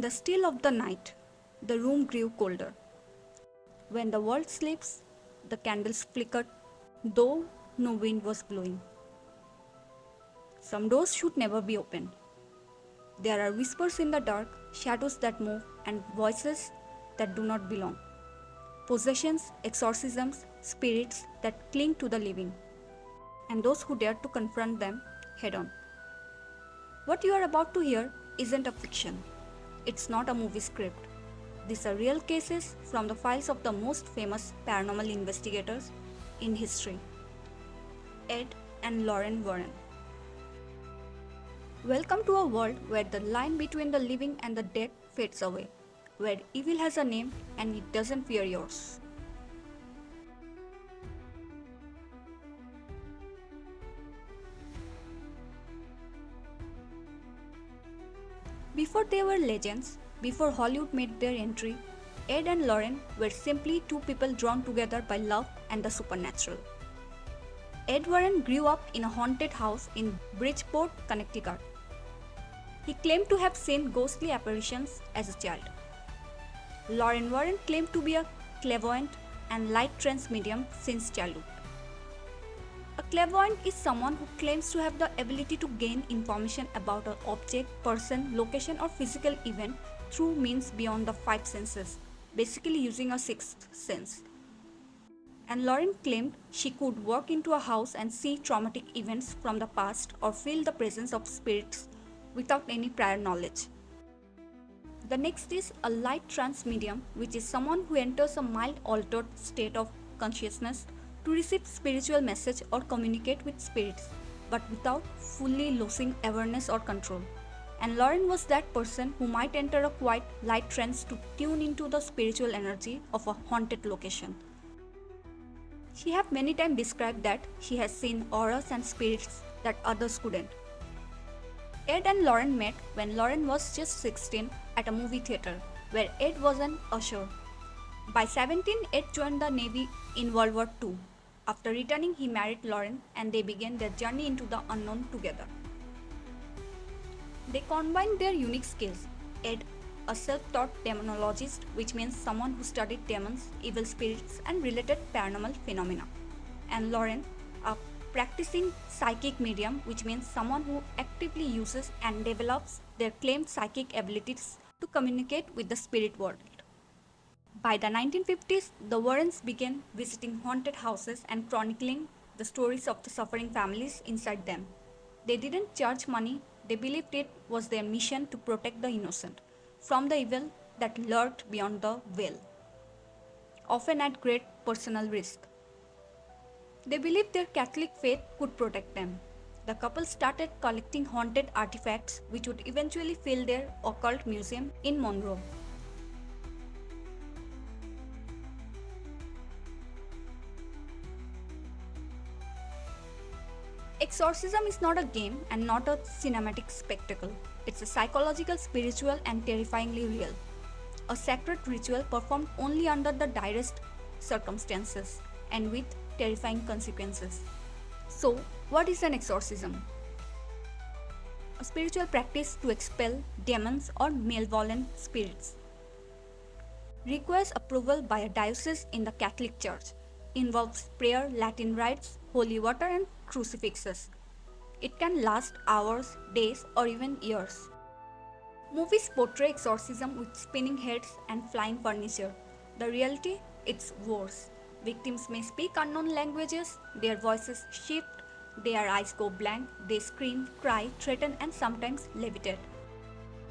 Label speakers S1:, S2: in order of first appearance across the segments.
S1: the still of the night, the room grew colder. When the world sleeps, the candles flickered, though no wind was blowing. Some doors should never be opened. There are whispers in the dark, shadows that move, and voices that do not belong. Possessions, exorcisms, spirits that cling to the living, and those who dare to confront them head on. What you are about to hear isn't a fiction. It's not a movie script. These are real cases from the files of the most famous paranormal investigators in history, Ed and Lorraine Warren. Welcome to a world where the line between the living and the dead fades away, where evil has a name and it doesn't fear yours. Before they were legends, before Hollywood made their entry, Ed and Lorraine were simply two people drawn together by love and the supernatural. Ed Warren grew up in a haunted house in Bridgeport, Connecticut. He claimed to have seen ghostly apparitions as a child. Lorraine Warren claimed to be a clairvoyant and light trance medium since childhood. A clairvoyant is someone who claims to have the ability to gain information about an object, person, location, or physical event through means beyond the five senses, basically using a sixth sense. And Lorraine claimed she could walk into a house and see traumatic events from the past or feel the presence of spirits without any prior knowledge. The next is a light trance medium, which is someone who enters a mild altered state of consciousness to receive spiritual message or communicate with spirits, but without fully losing awareness or control. And Lorraine was that person who might enter a quiet light trance to tune into the spiritual energy of a haunted location. She have many times described that she has seen auras and spirits that others couldn't. Ed and Lorraine met when Lorraine was just 16 at a movie theater, where Ed was an usher. By 17, Ed joined the Navy in World War II. After returning, he married Lorraine and they began their journey into the unknown together. They combined their unique skills. Ed, a self-taught demonologist, which means someone who studied demons, evil spirits, and related paranormal phenomena. And Lorraine, a practicing psychic medium, which means someone who actively uses and develops their claimed psychic abilities to communicate with the spirit world. By the 1950s, the Warrens began visiting haunted houses and chronicling the stories of the suffering families inside them. They didn't charge money, they believed it was their mission to protect the innocent from the evil that lurked beyond the veil, often at great personal risk. They believed their Catholic faith could protect them. The couple started collecting haunted artifacts which would eventually fill their occult museum in Monroe. Exorcism is not a game and not a cinematic spectacle. It's a psychological, spiritual, and terrifyingly real. A sacred ritual performed only under the direst circumstances and with terrifying consequences. So, what is an exorcism? A spiritual practice to expel demons or malevolent spirits. Requires approval by a diocese in the Catholic Church. Involves prayer, Latin rites, holy water, and crucifixes. It can last hours, days, or even years. Movies portray exorcism with spinning heads and flying furniture. The reality? It's worse. Victims may speak unknown languages, their voices shift, their eyes go blank, they scream, cry, threaten, and sometimes levitate.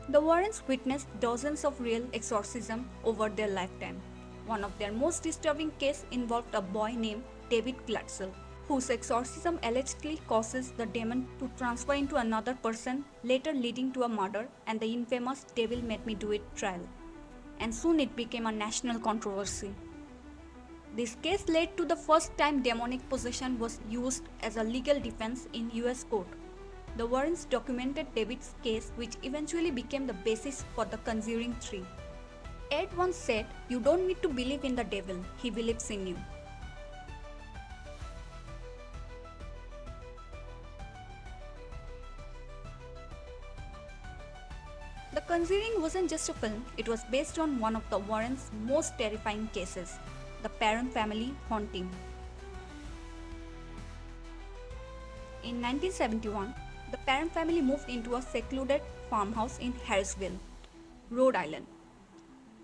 S1: The Warrens witnessed dozens of real exorcisms over their lifetime. One of their most disturbing cases involved a boy named David Glatzel, whose exorcism allegedly causes the demon to transfer into another person, later leading to a murder and the infamous Devil Made Me Do It trial. And soon it became a national controversy. This case led to the first time demonic possession was used as a legal defense in US court. The Warrens documented David's case, which eventually became the basis for the Conjuring 3. Ed once said, "You don't need to believe in the devil, he believes in you." The Conjuring wasn't just a film, it was based on one of the Warrens' most terrifying cases, the Perron family haunting. In 1971, the Perron family moved into a secluded farmhouse in Harrisville, Rhode Island.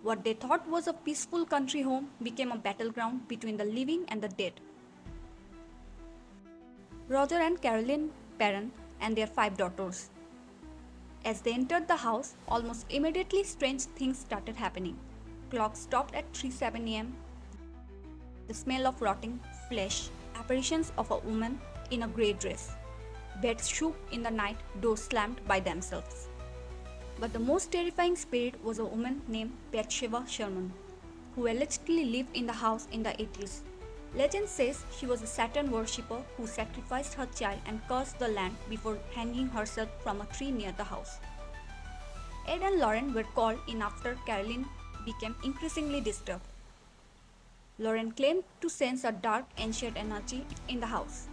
S1: What they thought was a peaceful country home became a battleground between the living and the dead. Roger and Carolyn Perron and their 5 daughters. As they entered the house, almost immediately strange things started happening. Clocks stopped at 3:07 a.m. The smell of rotting flesh, apparitions of a woman in a grey dress. Beds shook in the night, doors slammed by themselves. But the most terrifying spirit was a woman named Bathsheba Sherman, who allegedly lived in the house in the 80s. Legend says she was a Saturn worshipper who sacrificed her child and cursed the land before hanging herself from a tree near the house. Ed and Lorraine were called in after Caroline became increasingly disturbed. Lorraine claimed to sense a dark, ancient energy in the house.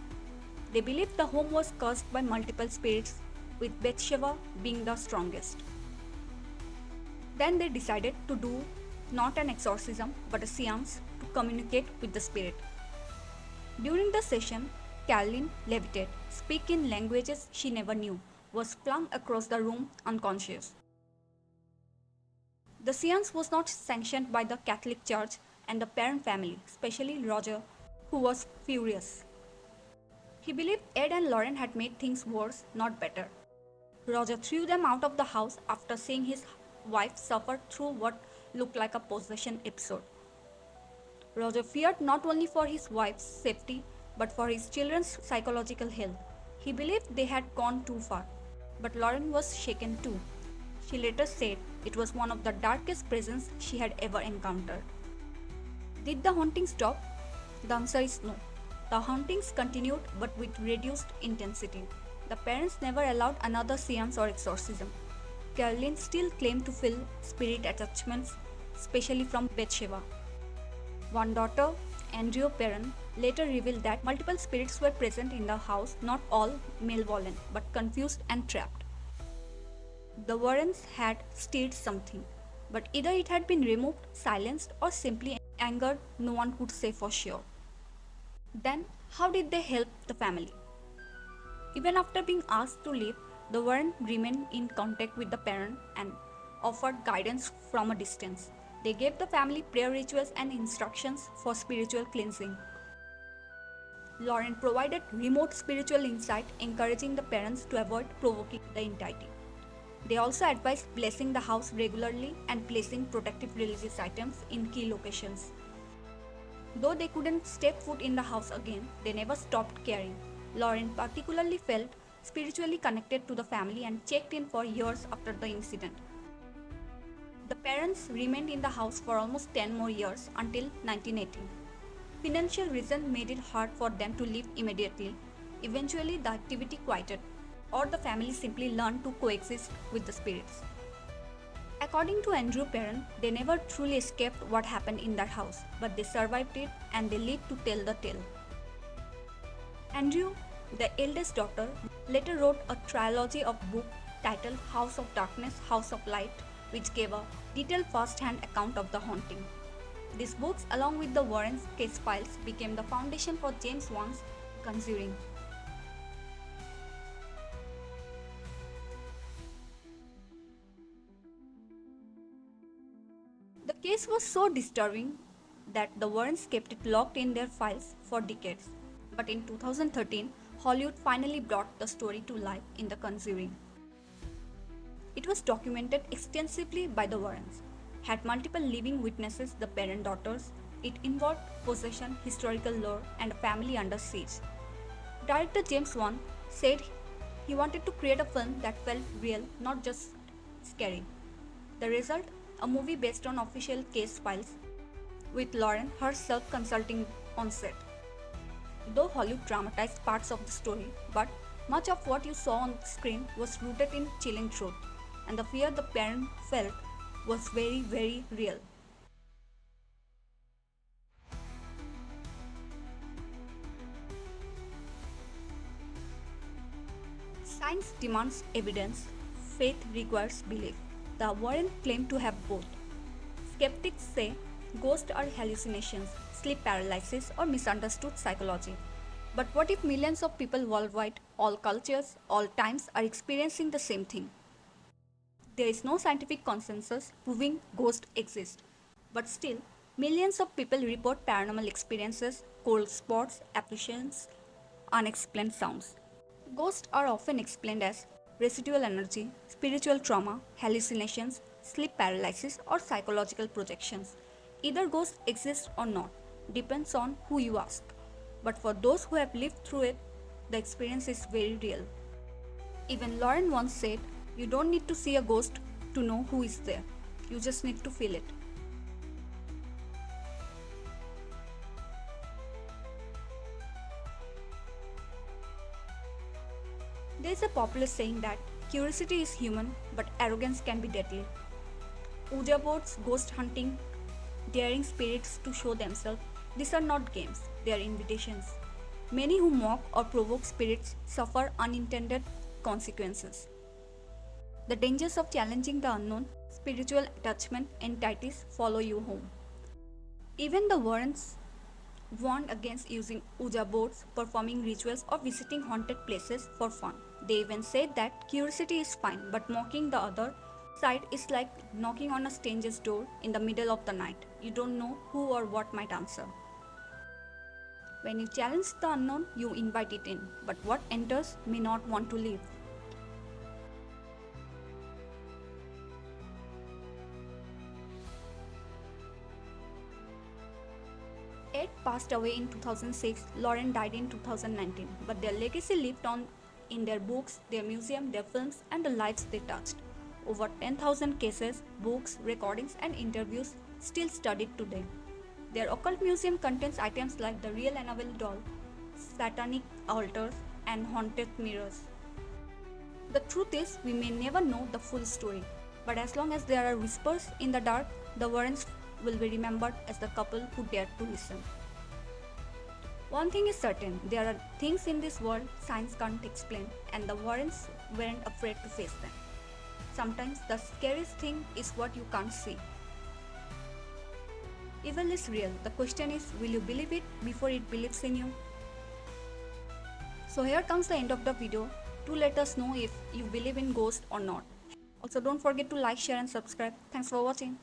S1: They believed the home was cursed by multiple spirits, with Bathsheba being the strongest. Then they decided to do not an exorcism but a seance to communicate with the spirit. During the session, Caroline levitated, speak in languages she never knew, was flung across the room unconscious. The seance was not sanctioned by the Catholic Church and the Perron family, especially Roger, who was furious. He believed Ed and Lorraine had made things worse, not better. Roger threw them out of the house after seeing his wife suffer through what looked like a possession episode. Roger feared not only for his wife's safety but for his children's psychological health. He believed they had gone too far. But Lorraine was shaken too. She later said it was one of the darkest presence she had ever encountered. Did the haunting stop? The answer is no. The hauntings continued but with reduced intensity. The parents never allowed another seance or exorcism. Caroline still claimed to feel spirit attachments, especially from Bathsheba. One daughter, Andrea Perron, later revealed that multiple spirits were present in the house, not all malevolent, but confused and trapped. The Warrens had stirred something, but either it had been removed, silenced, or simply angered, no one could say for sure. Then, how did they help the family? Even after being asked to leave, the Warren remained in contact with the parent and offered guidance from a distance. They gave the family prayer rituals and instructions for spiritual cleansing. Lorraine provided remote spiritual insight, encouraging the parents to avoid provoking the entity. They also advised blessing the house regularly and placing protective religious items in key locations. Though they couldn't step foot in the house again, they never stopped caring. Lorraine particularly felt spiritually connected to the family and checked in for years after the incident. The parents remained in the house for almost 10 more years until 1918. Financial reasons made it hard for them to leave immediately. Eventually, the activity quieted, or the family simply learned to coexist with the spirits. According to Andrew Perron, they never truly escaped what happened in that house, but they survived it and they lived to tell the tale. Andrew, the eldest daughter, later wrote a trilogy of books titled House of Darkness, House of Light, which gave a detailed first-hand account of the haunting. These books, along with the Warrens' case files, became the foundation for James Wan's Conjuring. The case was so disturbing that the Warrens kept it locked in their files for decades. But in 2013, Hollywood finally brought the story to life in The Conjuring. It was documented extensively by the Warrens, had multiple living witnesses, the parent daughters. It involved possession, historical lore, and a family under siege. Director James Wan said he wanted to create a film that felt real, not just scary. The result? A movie based on official case files, with Lorraine herself consulting on set. Though Hollywood dramatized parts of the story, but much of what you saw on the screen was rooted in chilling truth, and the fear the parent felt was very, very real. Science demands evidence, faith requires belief. The Warren claim to have both. Skeptics say ghosts are hallucinations, sleep paralysis, or misunderstood psychology. But what if millions of people worldwide, all cultures, all times, are experiencing the same thing? There is no scientific consensus proving ghosts exist. But still, millions of people report paranormal experiences, cold spots, apparitions, unexplained sounds. Ghosts are often explained as residual energy, spiritual trauma, hallucinations, sleep paralysis, or psychological projections. Either ghosts exist or not, depends on who you ask. But for those who have lived through it, the experience is very real. Even Lorraine once said, "You don't need to see a ghost to know who is there. You just need to feel it." There is a popular saying that curiosity is human, but arrogance can be deadly. Ouija boards, ghost hunting, daring spirits to show themselves, these are not games, they are invitations. Many who mock or provoke spirits suffer unintended consequences. The dangers of challenging the unknown, spiritual attachment, entities follow you home. Even the Warrens warned against using Ouija boards, performing rituals, or visiting haunted places for fun. They even said that curiosity is fine, but mocking the other side is like knocking on a stranger's door in the middle of the night. You don't know who or what might answer. When you challenge the unknown, you invite it in, but what enters may not want to leave. Ed passed away in 2006, Lorraine died in 2019, but their legacy lived on in their books, their museum, their films, and the lives they touched. Over 10,000 cases, books, recordings, and interviews still studied today. Their occult museum contains items like the real Annabelle doll, satanic altars, and haunted mirrors. The truth is, we may never know the full story, but as long as there are whispers in the dark, the Warrens will be remembered as the couple who dared to listen. One thing is certain, there are things in this world science can't explain, and the Warrens weren't afraid to face them. Sometimes the scariest thing is what you can't see. Evil is real. The question is, will you believe it before it believes in you? So here comes the end of the video. Do let us know if you believe in ghosts or not. Also, don't forget to like, share and subscribe. Thanks for watching.